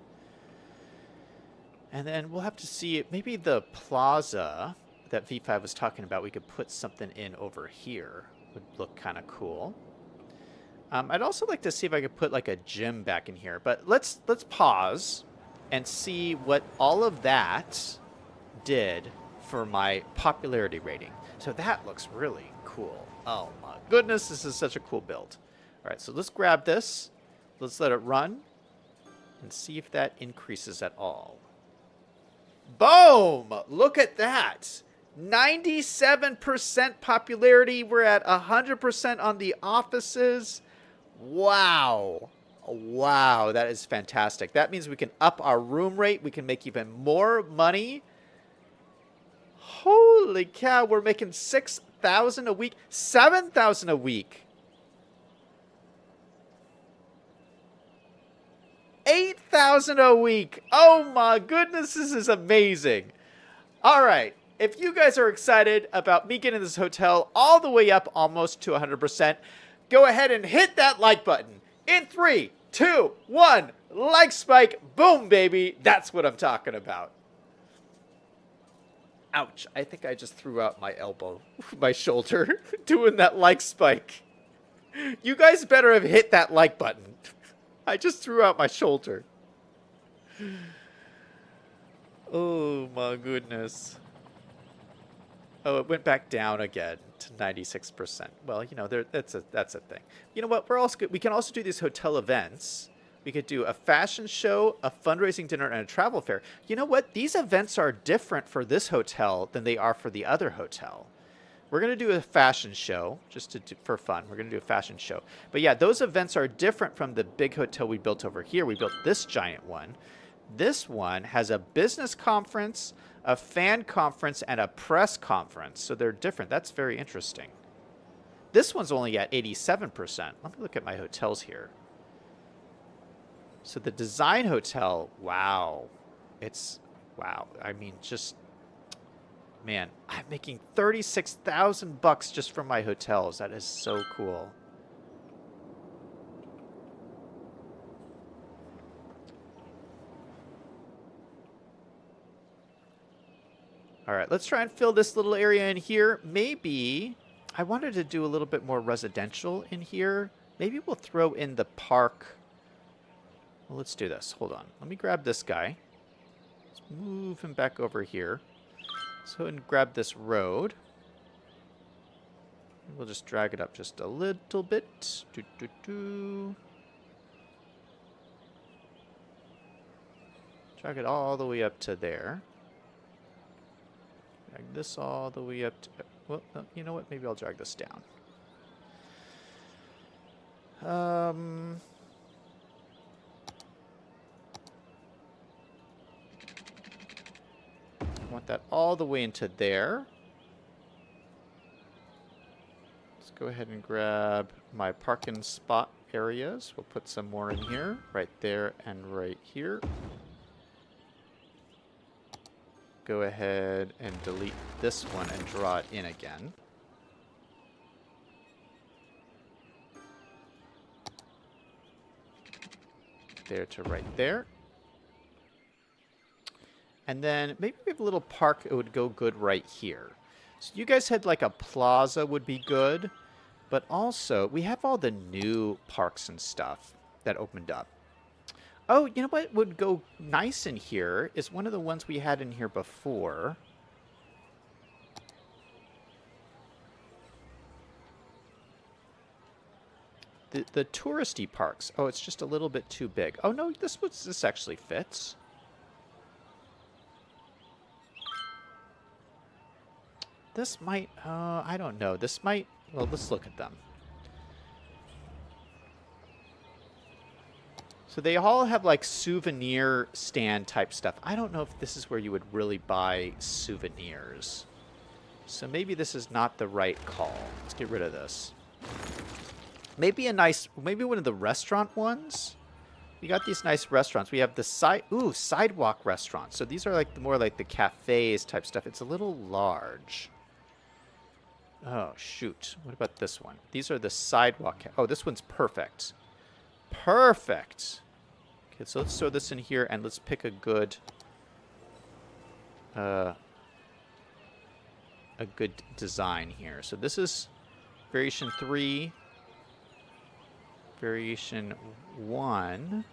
And then we'll have to see, maybe the plaza that V5 was talking about, we could put something in over here. Would look kind of cool. I'd also like to see if I could put like a gym back in here. But let's pause and see what all of that did for my popularity rating. So that looks really cool. Oh my goodness, this is such a cool build. All right, so let's grab this. Let's let it run and see if that increases at all. Boom! Look at that. 97% popularity. We're at 100% on the offices. Wow. Wow, that is fantastic. That means we can up our room rate. We can make even more money. Holy cow, we're making $6,000 a week, $7,000 a week. $8,000 a week. Oh my goodness, this is amazing. All right, if you guys are excited about me getting this hotel all the way up almost to 100%, go ahead and hit that like button. In 3, 2, 1, like spike, boom, baby. That's what I'm talking about. Ouch, I think I just threw out my elbow, my shoulder, doing that like spike. You guys better have hit that like button. I just threw out my shoulder. Oh my goodness. Oh, it went back down again to 96%. Well, you know, that's a thing. You know what? We can also do these hotel events. We could do a fashion show, a fundraising dinner, and a travel fair. You know what? These events are different for this hotel than they are for the other hotel. We're going to do a fashion show just for fun. We're going to do a fashion show. But yeah, those events are different from the big hotel we built over here. We built this giant one. This one has a business conference, a fan conference, and a press conference. So they're different. That's very interesting. This one's only at 87%. Let me look at my hotels here. So the design hotel, wow. Wow. I mean, man, I'm making $36,000 just from my hotels. That is so cool. All right, let's try and fill this little area in here. Maybe I wanted to do a little bit more residential in here. Maybe we'll throw in the park. Well, let's do this. Hold on. Let me grab this guy. Let's move him back over here. Let's go and grab this road. We'll just drag it up just a little bit. Drag it all the way up to there. Drag this all the way up to... Well, you know what? Maybe I'll drag this down. I want that all the way into there. Let's go ahead and grab my parking spot areas. We'll put some more in here, right there and right here. Go ahead and delete this one and draw it in again. There to right there. And then maybe we have a little park. It would go good right here. So you guys had like a plaza would be good. But also, we have all the new parks and stuff that opened up. Oh, you know what would go nice in here is one of the ones we had in here before. The touristy parks. Oh, it's just a little bit too big. Oh, no, this actually fits. This might, I don't know. This might, well, let's look at them. So they all have like souvenir stand type stuff. I don't know if this is where you would really buy souvenirs. So maybe this is not the right call. Let's get rid of this. Maybe maybe one of the restaurant ones. We got these nice restaurants. We have the sidewalk restaurants. So these are like more like the cafes type stuff. It's a little large. Oh, shoot. What about this one? These are the sidewalk. Oh, this one's perfect. Perfect. Okay, so let's throw this in here and let's pick a good design here. So this is variation 3, variation 1,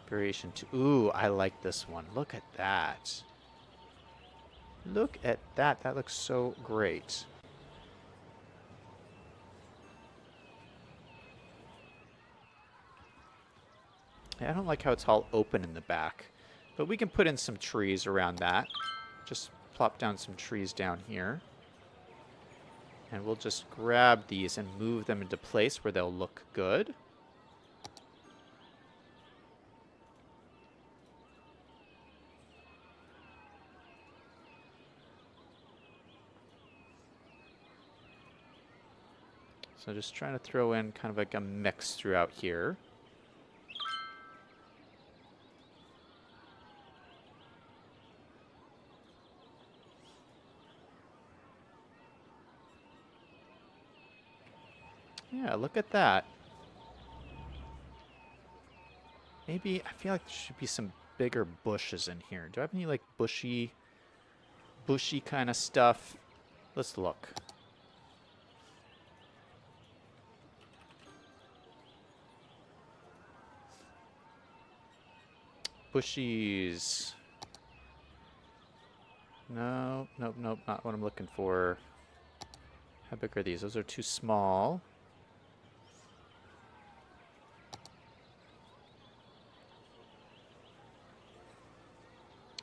variation 2. Ooh, I like this one. Look at that. Look at that. That looks so great. I don't like how it's all open in the back. But we can put in some trees around that. Just plop down some trees down here. And we'll just grab these and move them into place where they'll look good. So just trying to throw in kind of like a mix throughout here. Yeah, look at that. Maybe, I feel like there should be some bigger bushes in here. Do I have any like bushy kind of stuff? Let's look. Bushies. No, nope, nope, not what I'm looking for. How big are these? Those are too small.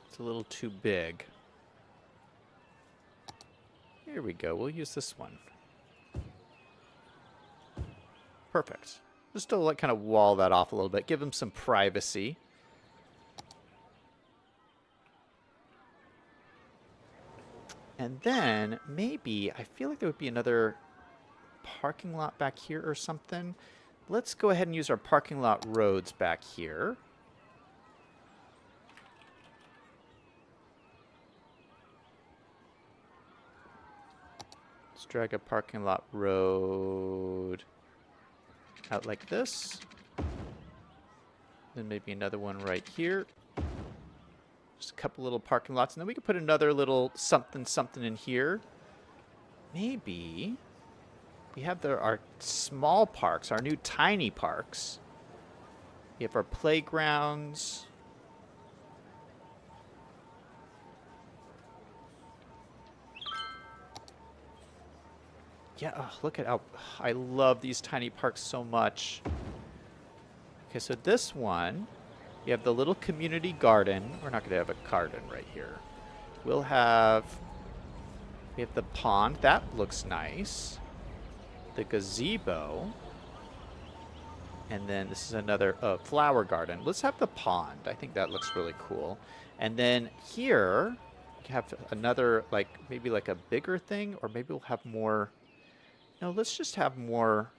It's a little too big. Here we go. We'll use this one. Perfect. Just to like kind of wall that off a little bit. Give them some privacy. And then maybe, I feel like there would be another parking lot back here or something. Let's go ahead and use our parking lot roads back here. Let's drag a parking lot road out like this. Then maybe another one right here. Just a couple little parking lots. And then we could put another little something in here. Maybe we have our small parks, our new tiny parks. We have our playgrounds. Yeah, oh, look at how I love these tiny parks so much. Okay, so this one, you have the little community garden. We're not going to have a garden right here. We have the pond. That looks nice. The gazebo. And then this is another flower garden. Let's have the pond. I think that looks really cool. And then here, we have another, like, maybe like a bigger thing. Or maybe we'll have more... No, let's just have more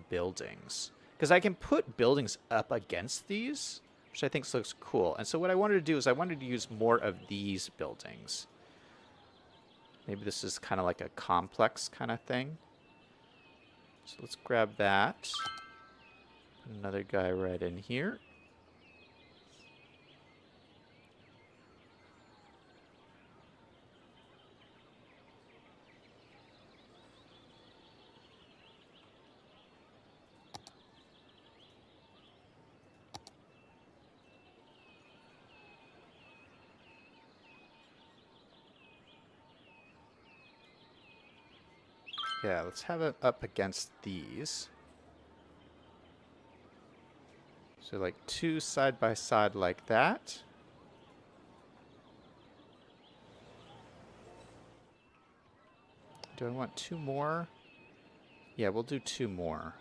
buildings. Because I can put buildings up against these, which I think looks cool. And so what I wanted to do is I wanted to use more of these buildings. Maybe this is kind of like a complex kind of thing. So let's grab that. Another guy right in here. Yeah, let's have it up against these. So like two side by side like that. Do I want two more? Yeah, we'll do two more.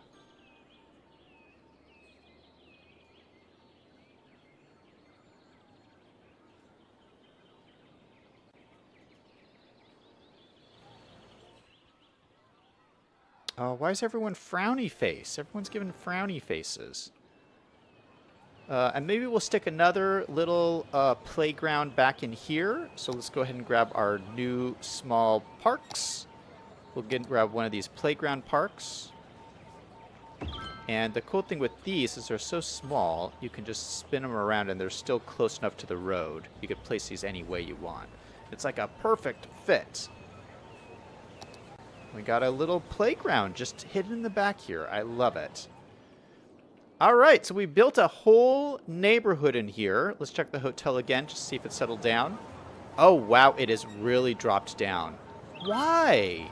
Oh, why is everyone frowny face? Everyone's giving frowny faces. And maybe we'll stick another little playground back in here. So let's go ahead and grab our new small parks. We'll grab one of these playground parks. And the cool thing with these is they're so small, you can just spin them around and they're still close enough to the road. You could place these any way you want. It's like a perfect fit. We got a little playground just hidden in the back here. I love it. All right, so we built a whole neighborhood in here. Let's check the hotel again, just see if it's settled down. Oh, wow, it has really dropped down. Why?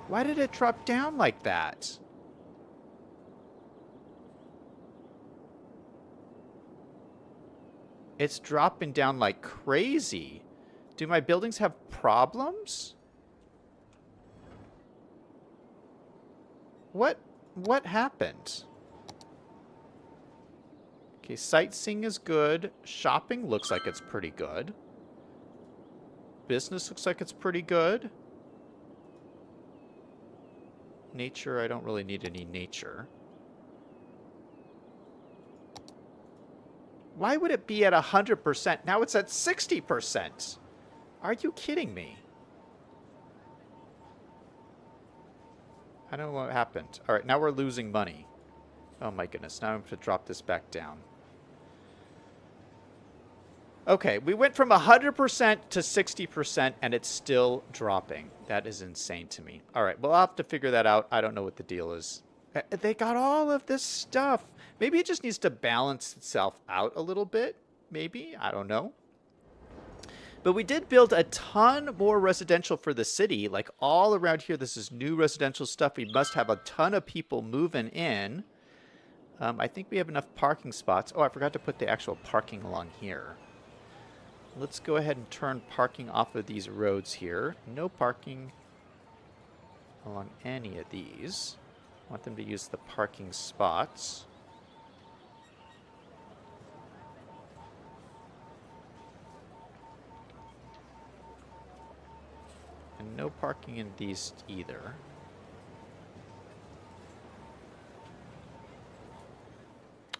Why did it drop down like that? It's dropping down like crazy. Do my buildings have problems? What happened? Okay, sightseeing is good. Shopping looks like it's pretty good. Business looks like it's pretty good. Nature, I don't really need any nature. Why would it be at 100%? Now it's at 60%. Are you kidding me? I don't know what happened. All right, now we're losing money. Oh my goodness, now I have to drop this back down. Okay, we went from 100% to 60% and it's still dropping. That is insane to me. All right, well, I'll have to figure that out. I don't know what the deal is. They got all of this stuff. Maybe it just needs to balance itself out a little bit. Maybe, I don't know. But we did build a ton more residential for the city. Like all around here, this is new residential stuff. We must have a ton of people moving in. I think we have enough parking spots. Oh, I forgot to put the actual parking along here. Let's go ahead and turn parking off of these roads here. No parking along any of these. I want them to use the parking spots. And no parking in these either.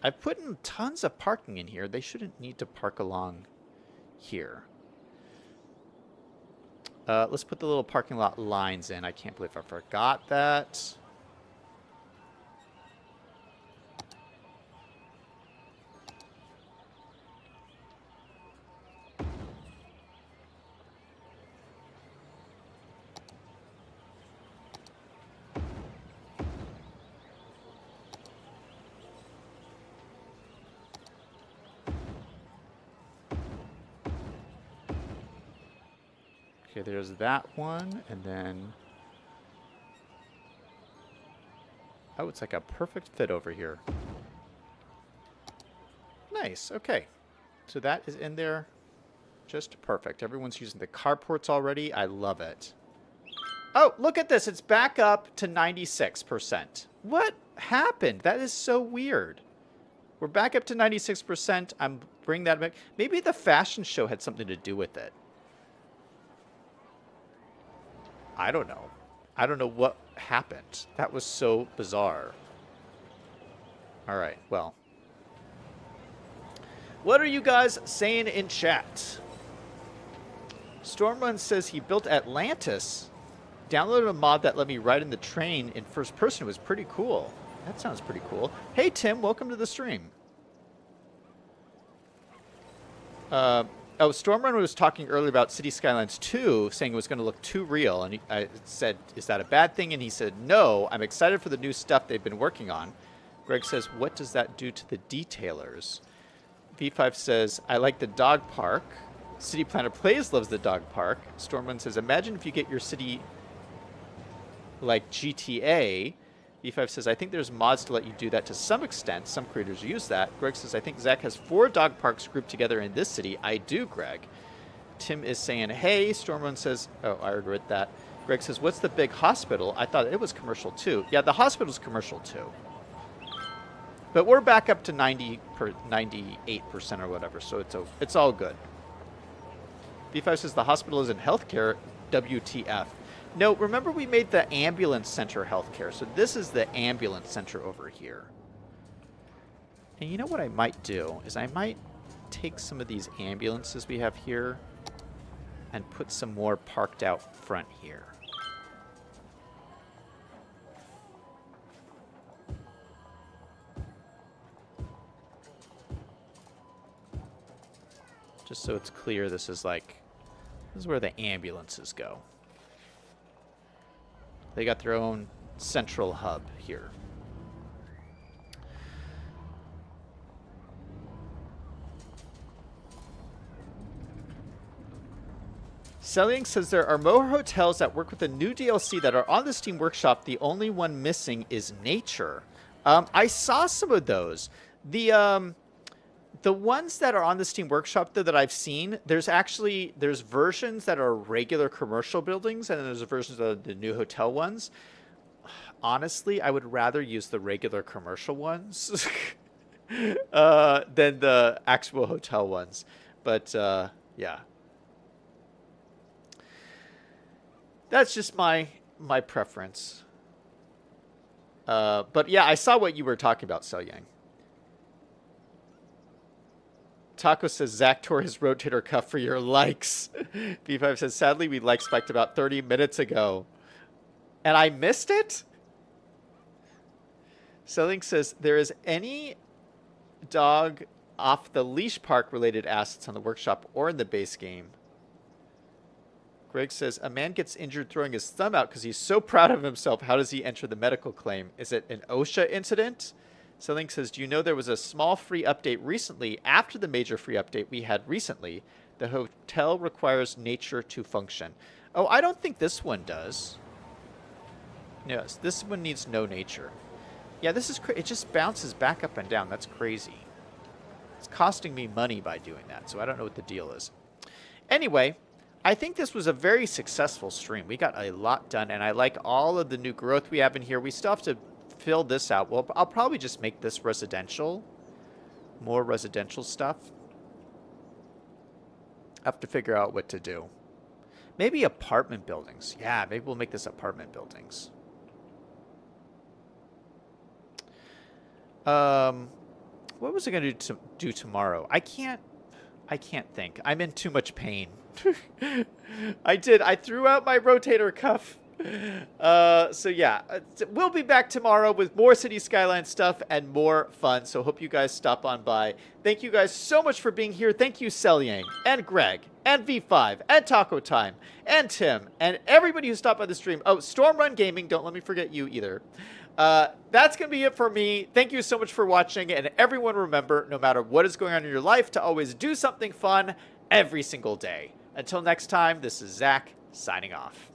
I've put in tons of parking in here. They shouldn't need to park along here. Let's put the little parking lot lines in. I can't believe I forgot that. Okay, there's that one, and then... Oh, it's like a perfect fit over here. Nice, okay. So that is in there just perfect. Everyone's using the carports already. I love it. Oh, look at this. It's back up to 96%. What happened? That is so weird. We're back up to 96%. I'm bringing that back. Maybe the fashion show had something to do with it. I don't know. I don't know what happened. That was so bizarre. All right, well. What are you guys saying in chat? Stormrun says he built Atlantis. Downloaded a mod that let me ride in the train in first person. It was pretty cool. That sounds pretty cool. Hey, Tim, welcome to the stream. Oh, Stormrun was talking earlier about City Skylines 2, saying it was going to look too real. And I said, is that a bad thing? And he said, no, I'm excited for the new stuff they've been working on. Greg says, what does that do to the detailers? V5 says, I like the dog park. City Planner Plays loves the dog park. Stormrun says, imagine if you get your city like GTA. V5 says, I think there's mods to let you do that to some extent. Some creators use that. Greg says, I think Zach has 4 dog parks grouped together in this city. I do, Greg. Tim is saying, hey. Stormrun says, oh, I already read that. Greg says, what's the big hospital? I thought it was commercial too. Yeah, the hospital's commercial too. But we're back up to 98% or whatever, so it's all good. V5 says the hospital is in healthcare. WTF. No, remember we made the ambulance center healthcare, so this is the ambulance center over here. And you know what I might do is I might take some of these ambulances we have here and put some more parked out front here. Just so it's clear, this is where the ambulances go. They got their own central hub here. Selling says there are more hotels that work with the new DLC that are on the Steam Workshop. The only one missing is Nature. I saw some of those. The ones that are on the Steam Workshop though, that I've seen, there's versions that are regular commercial buildings, and then there's versions of the new hotel ones. Honestly, I would rather use the regular commercial ones than the actual hotel ones. But yeah. That's just my preference. But yeah, I saw what you were talking about, Sel Yang. Taco says, Zach tore his rotator cuff for your likes. B5 says, sadly, we like spiked about 30 minutes ago. And I missed it? Selling says, there is any dog off the leash park related assets on the workshop or in the base game. Greg says, a man gets injured throwing his thumb out because he's so proud of himself. How does he enter the medical claim? Is it an OSHA incident? Selling says, do you know there was a small free update recently after the major free update we had recently? The hotel requires nature to function. Oh, I don't think this one does. Yes, this one needs no nature. Yeah, this is it just bounces back up and down. That's crazy. It's costing me money by doing that, so I don't know what the deal is. Anyway, I think this was a very successful stream. We got a lot done, and I like all of the new growth we have in here. We still have to fill this out. Well, I'll probably just make this residential. More residential stuff. I have to figure out what to do. Maybe apartment buildings. Yeah, maybe we'll make this apartment buildings. What was I going to do tomorrow? I can't think. I'm in too much pain. I threw out my rotator cuff. So yeah, we'll be back tomorrow with more City Skylines stuff and more fun. So hope you guys stop on by. Thank you guys so much for being here. Thank you, Selyang and Greg and V5 and Taco Time and Tim and everybody who stopped by the stream. Oh, Storm Run Gaming. Don't let me forget you either. That's going to be it for me. Thank you so much for watching. And everyone remember, no matter what is going on in your life, to always do something fun every single day. Until next time, this is Zach signing off.